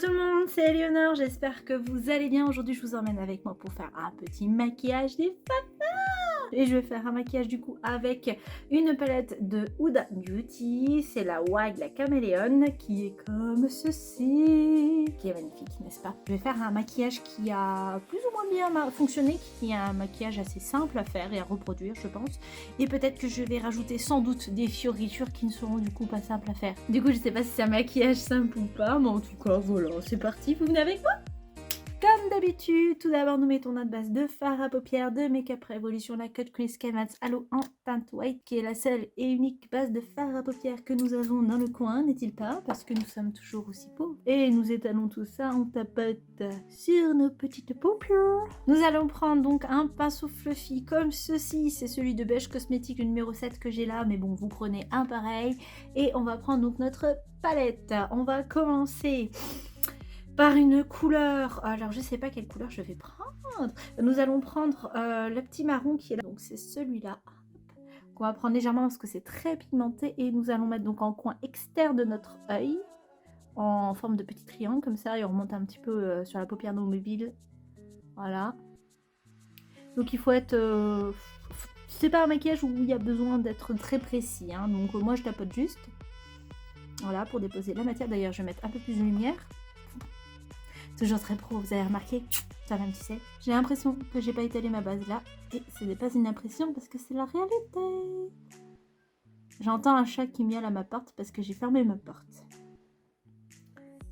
Tout le monde, c'est Éléonore, j'espère que vous allez bien. Aujourd'hui, je vous emmène avec moi pour faire un petit maquillage des femmes. Et je vais faire un maquillage du coup avec une palette de Huda Beauty. C'est la Wild, la Caméléon, qui est comme ceci, qui est magnifique, n'est-ce pas? Je vais faire un maquillage qui a plus ou moins bien fonctionné, qui est un maquillage assez simple à faire et à reproduire, je pense. Et peut-être que je vais rajouter sans doute des fioritures qui ne seront du coup pas simples à faire. Du coup, je sais pas si c'est un maquillage simple ou pas, mais en tout cas, voilà, c'est parti, vous venez avec moi? Comme d'habitude, tout d'abord nous mettons notre base de fard à paupières de Make-up Revolution, la Cut Crease Canvas Halo en teinte white, qui est la seule et unique base de fard à paupières que nous avons dans le coin, n'est-il pas? Parce que nous sommes toujours aussi pauvres. Et nous étalons tout ça en tapote sur nos petites paupières. Nous allons prendre donc un pinceau fluffy comme ceci, c'est celui de Beige Cosmétique, le numéro 7 que j'ai là, mais bon, vous prenez un pareil. Et on va prendre donc notre palette. On va commencer par une couleur, alors je sais pas quelle couleur je vais prendre. Nous allons prendre le petit marron qui est là, donc c'est celui-là. On va prendre légèrement parce que c'est très pigmenté et nous allons mettre donc en coin externe de notre œil, en forme de petit triangle comme ça, et on remonte un petit peu sur la paupière mobile. Voilà. Donc il faut être... c'est pas un maquillage où il y a besoin d'être très précis, hein. Donc moi je tapote juste. Voilà, pour déposer la matière. D'ailleurs je vais mettre un peu plus de lumière. Toujours très pro, vous avez remarqué, ça même tu sais. J'ai l'impression que j'ai pas étalé ma base là, et ce n'est pas une impression parce que c'est la réalité. J'entends un chat qui miaule à ma porte parce que j'ai fermé ma porte.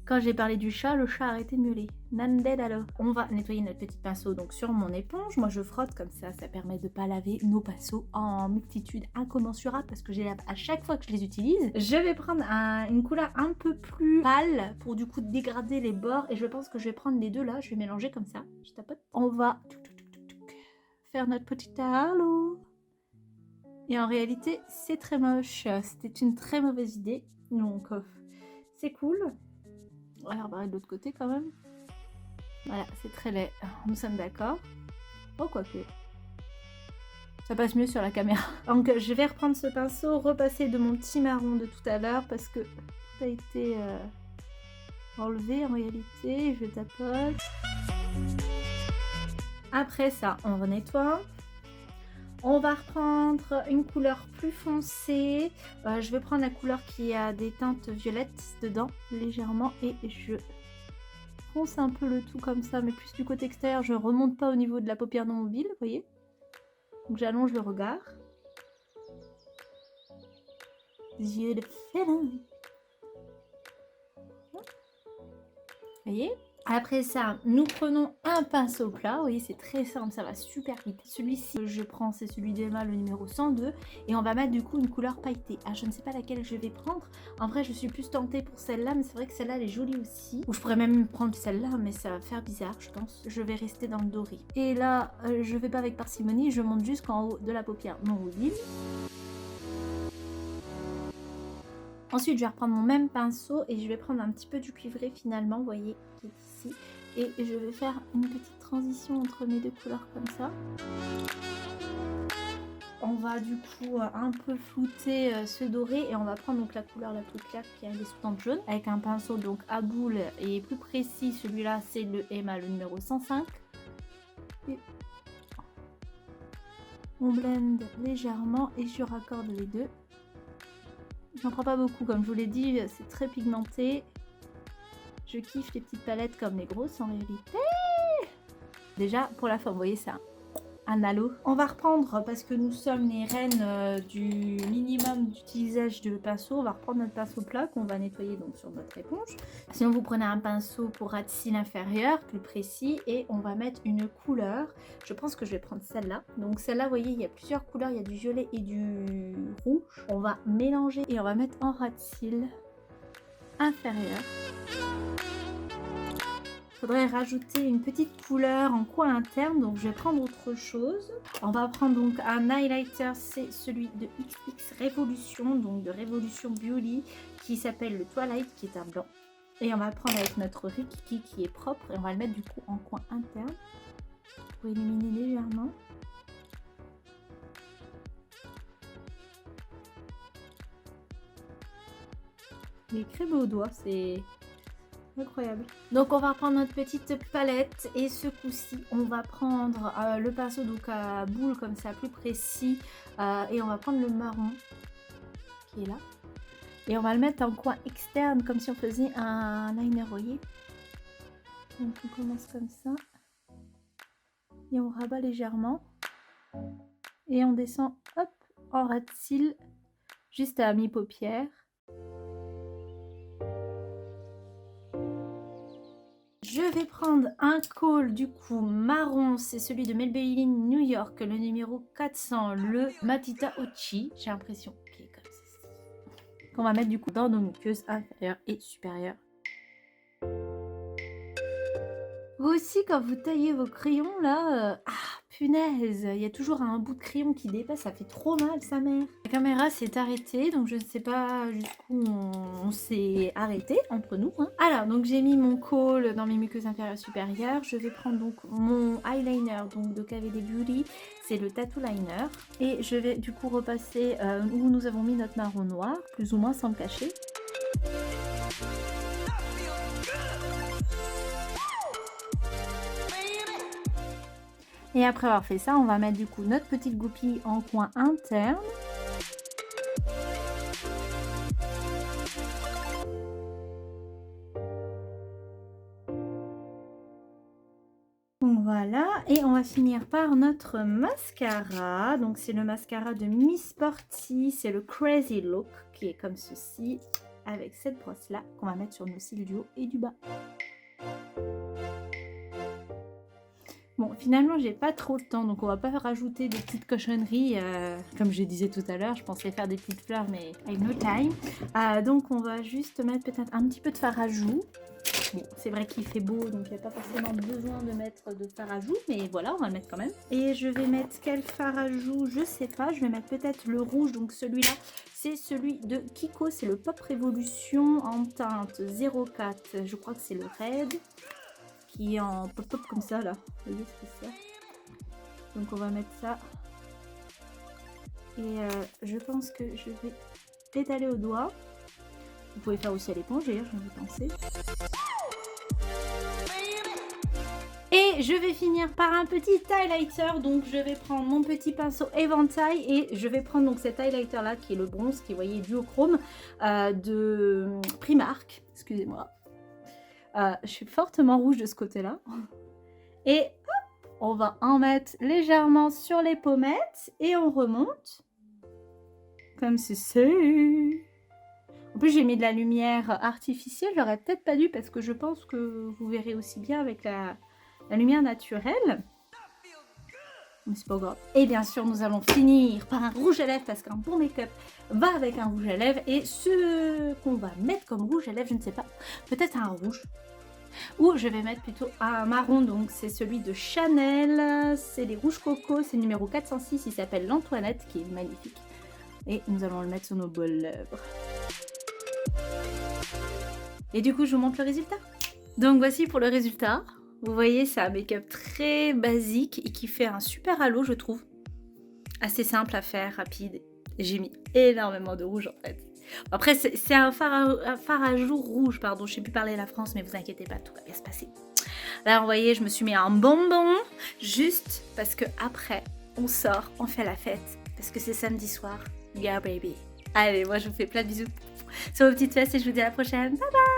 Quand j'ai parlé du chat, le chat a arrêté de miauler. Nanded alors. On va nettoyer notre petit pinceau donc sur mon éponge. Moi je frotte comme ça permet de pas laver nos pinceaux en multitude incommensurable parce que j'ai lave à chaque fois que je les utilise. Je vais prendre une couleur un peu plus pâle pour du coup dégrader les bords et je pense que je vais prendre les deux là. Je vais mélanger comme ça. Je tapote. On va faire notre petit halo. Et en réalité c'est très moche. C'était une très mauvaise idée. Donc c'est cool. On va regarder de l'autre côté quand même. Voilà, c'est très laid. Nous sommes d'accord. Oh, quoique. Ça passe mieux sur la caméra. Donc, je vais reprendre ce pinceau, repasser de mon petit marron de tout à l'heure parce que tout a été enlevé en réalité. Je tapote. Après ça, on renettoie. On va reprendre une couleur plus foncée. Je vais prendre la couleur qui a des teintes violettes dedans, légèrement. Et je fonce un peu le tout comme ça, mais plus du côté extérieur. Je remonte pas au niveau de la paupière non mobile, vous voyez. Donc j'allonge le regard. Yeux de félin. Vous voyez. Après ça, nous prenons un pinceau plat. Vous voyez, c'est très simple, ça va super vite. Celui-ci que je prends, c'est celui d'Emma, le numéro 102. Et on va mettre du coup une couleur pailletée. Ah, je ne sais pas laquelle je vais prendre. En vrai, je suis plus tentée pour celle-là, mais c'est vrai que celle-là, elle est jolie aussi. Ou je pourrais même prendre celle-là, mais ça va faire bizarre, je pense. Je vais rester dans le doré. Et là, je vais pas avec parcimonie, je monte jusqu'en haut de la paupière non mobile. Ensuite, je vais reprendre mon même pinceau et je vais prendre un petit peu du cuivré finalement, vous voyez, qui est ici. Et je vais faire une petite transition entre mes deux couleurs comme ça. On va du coup un peu flouter ce doré et on va prendre donc la couleur la plus claire qui a des sous-teintes jaunes avec un pinceau donc à boule et plus précis. Celui-là, c'est le Emma, le numéro 105. Et on blende légèrement et je raccorde les deux. J'en prends pas beaucoup, comme je vous l'ai dit, c'est très pigmenté. Je kiffe les petites palettes comme les grosses en réalité. Déjà, pour la forme, vous voyez ça, un halo. On va reprendre, parce que nous sommes les reines du minimum d'utilisation de pinceau, on va reprendre notre pinceau plat qu'on va nettoyer donc sur notre éponge. Sinon, vous prenez un pinceau pour ras de cils inférieur, plus précis, et on va mettre une couleur. Je pense que je vais prendre celle-là. Donc celle-là, vous voyez, il y a plusieurs couleurs, il y a du violet et du rouge. On va mélanger et on va mettre en ras de cils inférieur. Il faudrait rajouter une petite couleur en coin interne, donc je vais prendre autre chose. On va prendre donc un highlighter, c'est celui de XX Revolution, donc de Revolution Beauty, qui s'appelle le Twilight, qui est un blanc. Et on va le prendre avec notre Rikiki qui est propre et on va le mettre du coup en coin interne pour éliminer légèrement. Il est crémeux au doigt, c'est Incroyable. Donc on va reprendre notre petite palette et ce coup-ci on va prendre le pinceau donc à boule comme ça plus précis et on va prendre le marron qui est là et on va le mettre en coin externe comme si on faisait un liner, voyez. Donc on commence comme ça et on rabat légèrement et on descend hop en ras de cils juste à mi-paupière. Je vais prendre un col du coup marron, c'est celui de Maybelline New York, le numéro 400, le Matita Ochi, j'ai l'impression qu'il est comme ceci. Qu'on va mettre du coup dans nos muqueuses inférieures et supérieures. Vous aussi quand vous taillez vos crayons là, punaise, il y a toujours un bout de crayon qui dépasse, ça fait trop mal sa mère. La caméra s'est arrêtée, donc je ne sais pas jusqu'où on s'est arrêté entre nous. Hein. Alors, donc j'ai mis mon col dans mes muqueuses inférieures supérieures. Je vais prendre donc mon eyeliner donc de KVD Beauty, c'est le Tattoo Liner. Et je vais du coup repasser où nous avons mis notre marron noir, plus ou moins sans le cacher. Et après avoir fait ça, on va mettre du coup notre petite goupille en coin interne. Donc voilà, et on va finir par notre mascara. Donc c'est le mascara de Miss Sporty, c'est le Crazy Look qui est comme ceci, avec cette brosse là qu'on va mettre sur nos cils du haut et du bas. Bon, finalement, j'ai pas trop le temps, donc on va pas rajouter des petites cochonneries. Comme je disais tout à l'heure, je pensais faire des petites fleurs, mais I have no time. Donc on va juste mettre peut-être un petit peu de fard à joues. Bon, c'est vrai qu'il fait beau, donc il n'y a pas forcément besoin de mettre de fard à joues, mais voilà, on va le mettre quand même. Et je vais mettre quel fard à joues, je sais pas. Je vais mettre peut-être le rouge, donc celui-là, c'est celui de Kiko, c'est le Pop Révolution en teinte 04. Je crois que c'est le Red. Qui est en pop-up comme ça là, vous voyez ce que c'est ça. Donc on va mettre ça et je pense que je vais l'étaler au doigt. Vous pouvez faire aussi à l'éponge d'ailleurs, j'en ai pensé. Et je vais finir par un petit highlighter, donc je vais prendre mon petit pinceau éventail et je vais prendre donc cet highlighter là qui est le bronze, qui est, vous voyez, duochrome de Primark, excusez-moi. Je suis fortement rouge de ce côté-là. Et hop, on va en mettre légèrement sur les pommettes et on remonte. Comme ceci. En plus, j'ai mis de la lumière artificielle. J'aurais peut-être pas dû parce que je pense que vous verrez aussi bien avec la lumière naturelle. Mais c'est pas grave. Et bien sûr, nous allons finir par un rouge à lèvres parce qu'un bon make-up va avec un rouge à lèvres. Et ce qu'on va mettre comme rouge à lèvres, je ne sais pas, peut-être un rouge. Ou je vais mettre plutôt un marron, donc c'est celui de Chanel. C'est les rouges coco, c'est numéro 406, il s'appelle l'Antoinette, qui est magnifique. Et nous allons le mettre sur nos beaux lèvres. Et du coup, je vous montre le résultat. Donc voici pour le résultat. Vous voyez, c'est un make-up très basique et qui fait un super halo, je trouve. Assez simple à faire, rapide. J'ai mis énormément de rouge en fait. Après, c'est un fard à joues rouge, pardon. Je sais plus parler la France, mais vous inquiétez pas, tout va bien se passer. Là, vous voyez, je me suis mis un bonbon, juste parce que après, on sort, on fait la fête, parce que c'est samedi soir. Yeah, baby. Allez, moi, je vous fais plein de bisous sur vos petites fesses et je vous dis à la prochaine. Bye bye.